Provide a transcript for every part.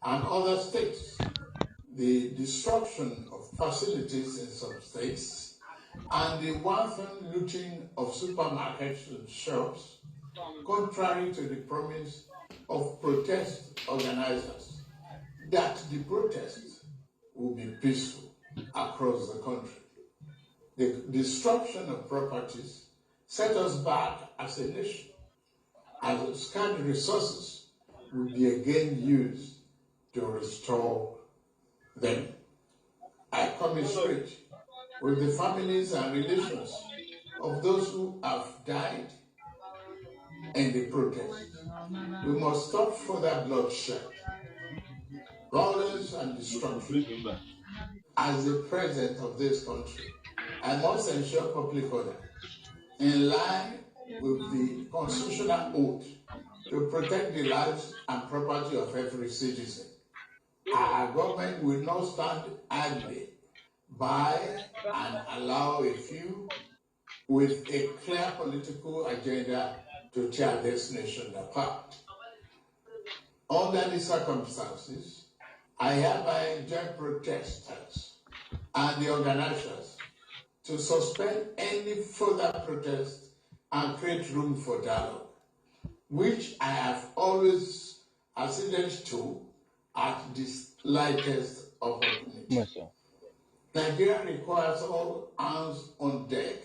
and other states, the destruction of facilities in some states, and the wanton looting of supermarkets and shops, contrary to the promise of protest organizers that the protests will be peaceful across the country. The destruction of properties set us back as a nation, as scarce resources will be again used to restore them. I commiserate with the families and relations of those who have died in the protest. We must stop further bloodshed, violence, and destruction. As the president of this country, I must ensure public order in line with the constitutional oath to protect the lives and property of every citizen. Our government will not stand idly by and allow a few with a clear political agenda to tear this nation apart. Under these circumstances, I hereby enjoin protesters and the organizers to suspend any further protest and create room for dialogue, which I have always acceded to at the slightest opportunity. Nigeria requires all hands on deck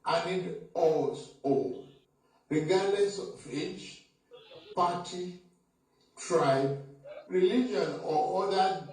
and in us all, regardless of age, party, tribe, religion, or other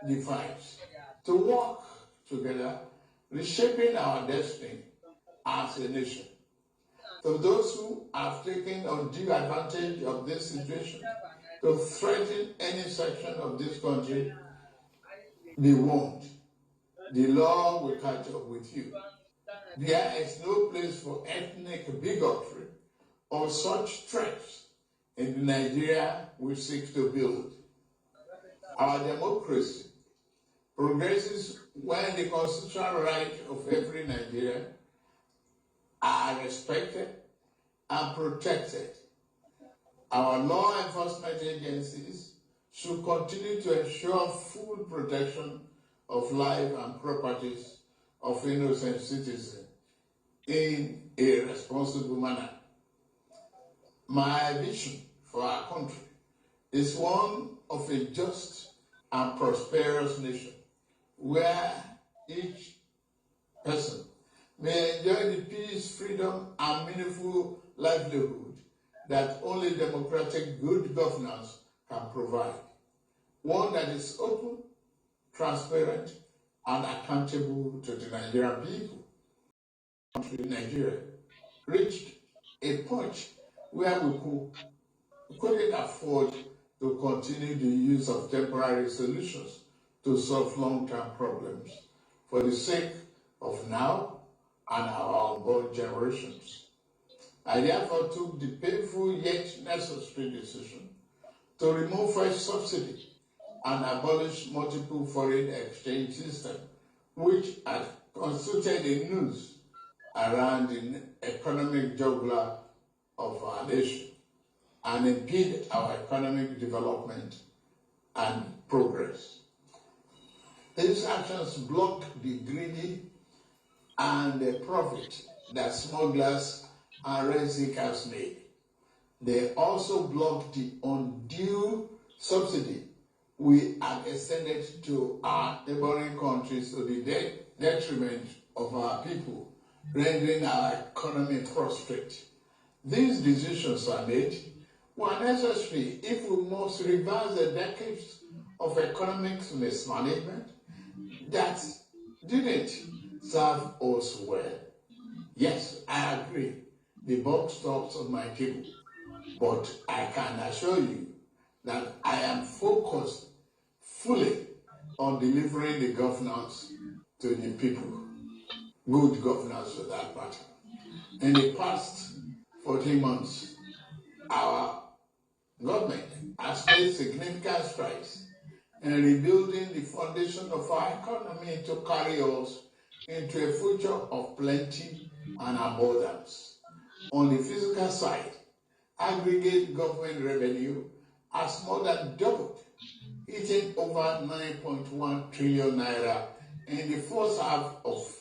divides, to work together, reshaping our destiny as a nation. To those who have taken undue advantage of this situation to threaten any section of this country, be warned. The law will catch up with you. There is no place for ethnic bigotry or such threats in the Nigeria we seek to build. Our democracy progresses when the constitutional rights of every Nigerian are respected and protected. Our law enforcement agencies should continue to ensure full protection of life and properties of innocent citizens in a responsible manner. My vision for our country is one of a just and prosperous nation where each person may enjoy the peace, freedom, and meaningful livelihood that only democratic good governance can provide. One that is open, transparent, and accountable to the Nigerian people. Nigeria reached a point where we couldn't afford to continue the use of temporary solutions to solve long-term problems for the sake of now and our unborn generations. I therefore took the painful yet necessary decision to remove fresh subsidy and abolish multiple foreign exchange systems, which had constituted a noose around the economic jugular of our nation and impede our economic development and progress. These actions block the greedy and the profit that smugglers and rent seekers made. They also block the undue subsidy we have extended to our neighboring countries to the detriment of our people, rendering our economy prostrate. These decisions are made were necessary if we must reverse the decades of economic mismanagement that didn't serve us well. Yes, I agree, the buck stops on my table, but I can assure you that I am focused fully on delivering the governance to the people. Good governance for that matter. In the past 14 months, our government has made significant strides in rebuilding the foundation of our economy to carry us into a future of plenty and abundance. On the physical side, aggregate government revenue has more than doubled. It hitting over 9.1 trillion naira in the first half of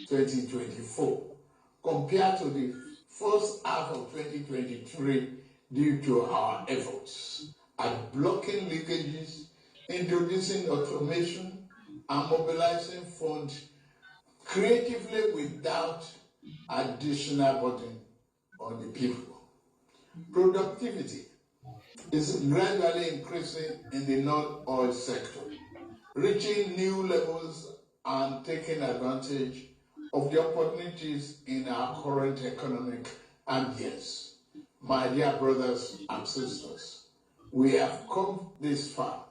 2024, compared to the first half of 2023, due to our efforts at blocking leakages, introducing automation, and mobilizing funds creatively without additional burden on the people. Productivity is gradually increasing in the non-oil sector, reaching new levels and taking advantage of the opportunities in our current economic ambience. My dear brothers and sisters, we have come this far,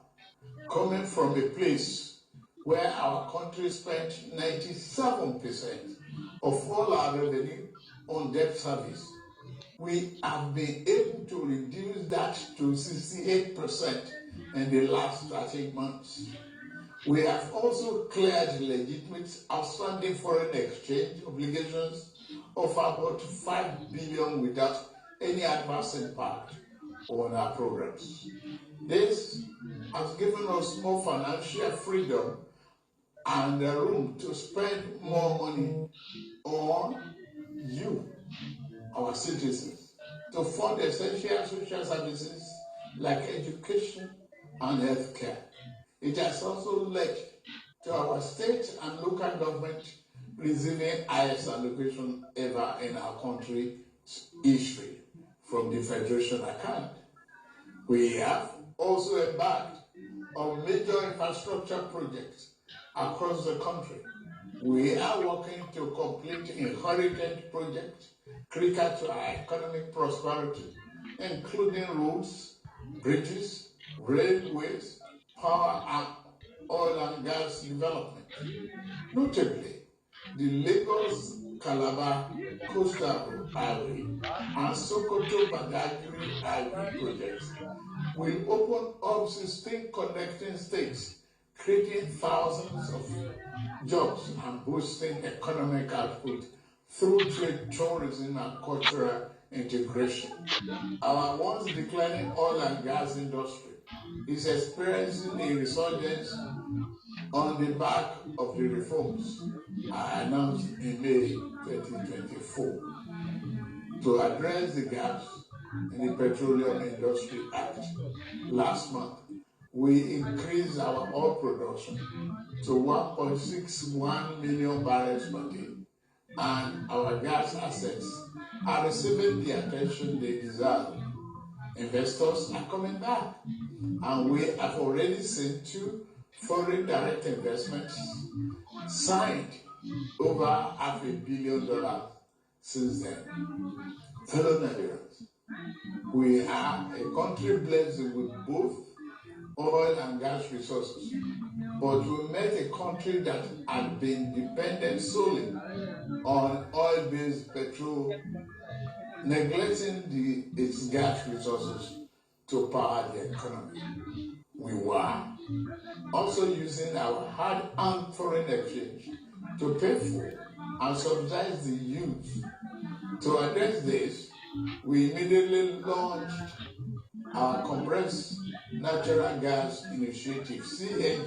coming from a place where our country spent 97% of all our revenue on debt service. We have been able to reduce that to 68% in the last 13 months. We have also cleared legitimate outstanding foreign exchange obligations of about 5 billion without any adverse impact on our programs. This has given us more financial freedom and the room to spend more money on you, our citizens, to fund essential social services like education and healthcare. It has also led to our state and local government receiving highest allocation ever in our country's history from the Federation account. We have also embarked on major infrastructure projects across the country. We are working to complete inherited projects critical to our economic prosperity, including roads, bridges, railways, power and oil and gas development. Notably, the Lagos-Calabar Coastal Highway and Sokoto-Badagry Highway projects will open up 16 connecting states, creating thousands of jobs and boosting economic output through trade, tourism, and cultural integration. Our once declining oil and gas industry is experiencing a resurgence on the back of the reforms I announced in May 2024 to address the gaps in the Petroleum Industry Act. Last month, we increased our oil production to 1.61 million barrels per day, and our gas assets are receiving the attention they deserve. Investors are coming back, and we have already seen 2 foreign direct investments signed over $500 million since then. Fellow Nigerians, we are a country blessed with both oil and gas resources, but we met a country that had been dependent solely on oil-based petrol, neglecting its gas resources to power the economy. We were also using our hard-earned foreign exchange to pay for and subsidize the youth. To address this, we immediately launched our compressed natural gas initiative, CNG,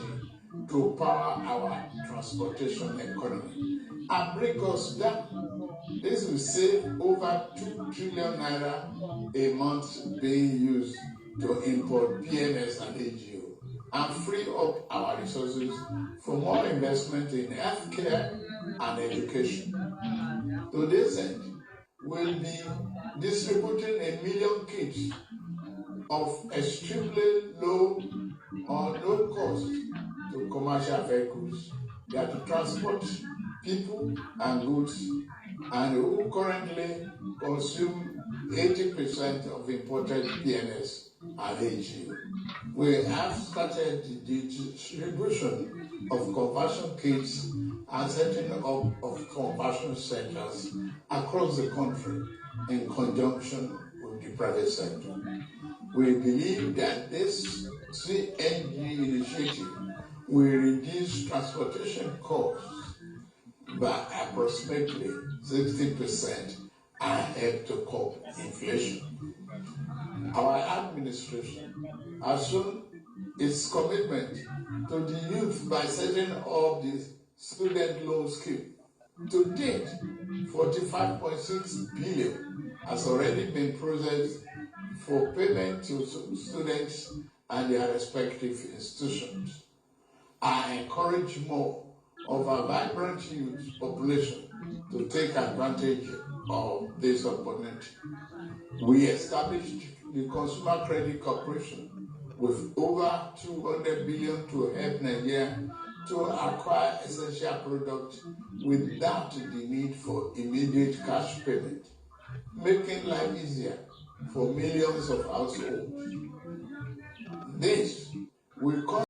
to power our transportation economy and break us down. This will save over 2 trillion naira a month being used to import PMS and AGO and free up our resources for more investment in healthcare and education. To this end, we'll be distributing 1 million kits of extremely low or no cost to commercial vehicles that transport people and goods and who currently consume 80% of imported PMS and AGO. We have started the distribution of conversion kits and setting up of conversion centers across the country in conjunction with the private sector. We believe that this CNG initiative will reduce transportation costs by approximately 60% and help to curb inflation. Our administration has shown its commitment to the youth by setting up the student loan scheme. To date, 45.6 billion has already been processed for payment to students and their respective institutions. I encourage more of our vibrant youth population to take advantage of this opportunity. We established the Consumer Credit Corporation with over 200 billion to help Nigeria to acquire essential products without the need for immediate cash payment, making life easier for millions of households. This will